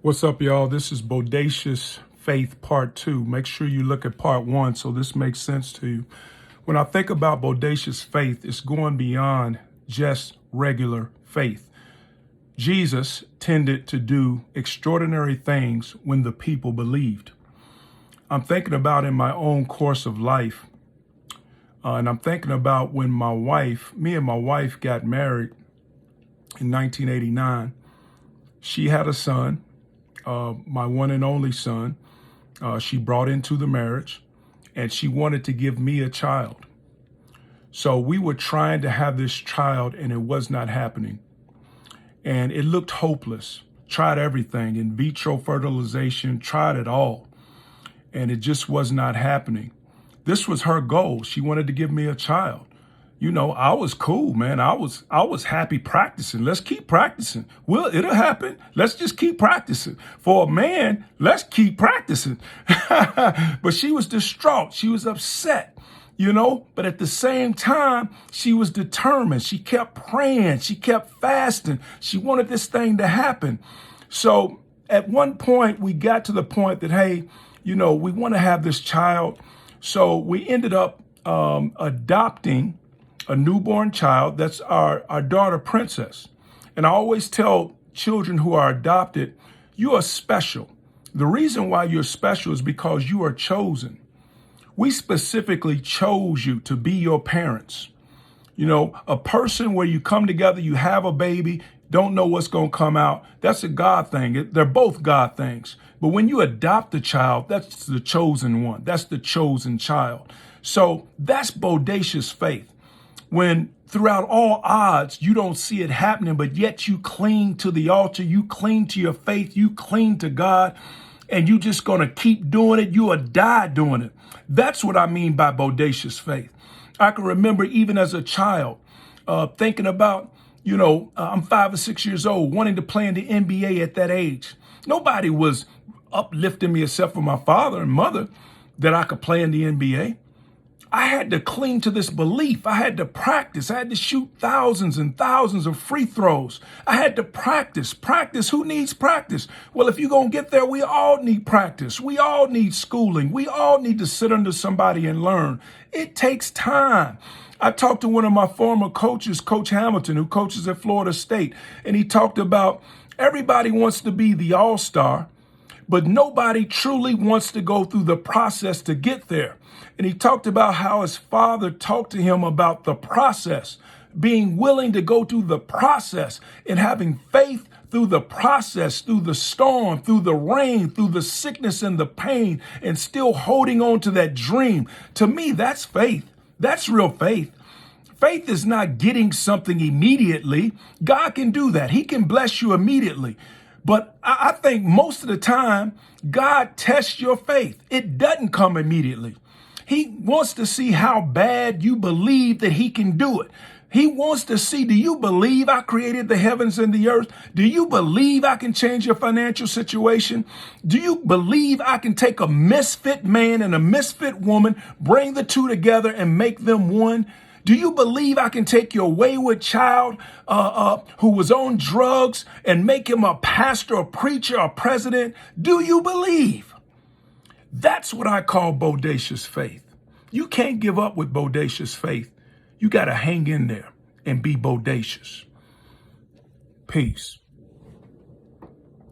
What's up, y'all? This is Bodacious Faith Part 2. Make sure you look at Part 1 so this makes sense to you. When I think about bodacious faith, it's going beyond just regular faith. Jesus tended to do extraordinary things when the people believed. I'm thinking about in my own course of life, and I'm thinking about when me and my wife got married in 1989. She had a son. My one and only son, she brought into the marriage, and she wanted to give me a child. So we were trying to have this child, and it was not happening. And it looked hopeless. Tried everything, in vitro fertilization, tried it all. And it just was not happening. This was her goal. She wanted to give me a child. You know, I was cool, man. I was happy practicing. Let's keep practicing. Well, it'll happen. Let's just keep practicing. For a man, let's keep practicing. But she was distraught. She was upset, but at the same time, she was determined. She kept praying. She kept fasting. She wanted this thing to happen. So at one point, we got to the point that, hey, we want to have this child. So we ended up adopting a newborn child. That's our daughter, Princess. And I always tell children who are adopted, you are special. The reason why you're special is because you are chosen. We specifically chose you to be your parents. A person where you come together, you have a baby, don't know what's going to come out. That's a God thing. They're both God things. But when you adopt a child, that's the chosen one. That's the chosen child. So that's bodacious faith. When throughout all odds, you don't see it happening, but yet you cling to the altar, you cling to your faith, you cling to God, and you just going to keep doing it. You will die doing it. That's what I mean by bodacious faith. I can remember even as a child thinking about, I'm 5 or 6 years old, wanting to play in the NBA at that age. Nobody was uplifting me except for my father and mother that I could play in the NBA. I had to cling to this belief. I had to practice. I had to shoot thousands and thousands of free throws. I had to practice. Practice. Who needs practice? Well, if you're going to get there, we all need practice. We all need schooling. We all need to sit under somebody and learn. It takes time. I talked to one of my former coaches, Coach Hamilton, who coaches at Florida State, and he talked about everybody wants to be the all-star, but nobody truly wants to go through the process to get there. And he talked about how his father talked to him about the process, being willing to go through the process and having faith through the process, through the storm, through the rain, through the sickness and the pain, and still holding on to that dream. To me, that's faith. That's real faith. Faith is not getting something immediately. God can do that. He can bless you immediately. But I think most of the time, God tests your faith. It doesn't come immediately. He wants to see how bad you believe that he can do it. He wants to see, do you believe I created the heavens and the earth? Do you believe I can change your financial situation? Do you believe I can take a misfit man and a misfit woman, bring the two together and make them one? Do you believe I can take your wayward child who was on drugs and make him a pastor, a preacher, a president? Do you believe? That's what I call bodacious faith. You can't give up with bodacious faith. You got to hang in there and be bodacious. Peace.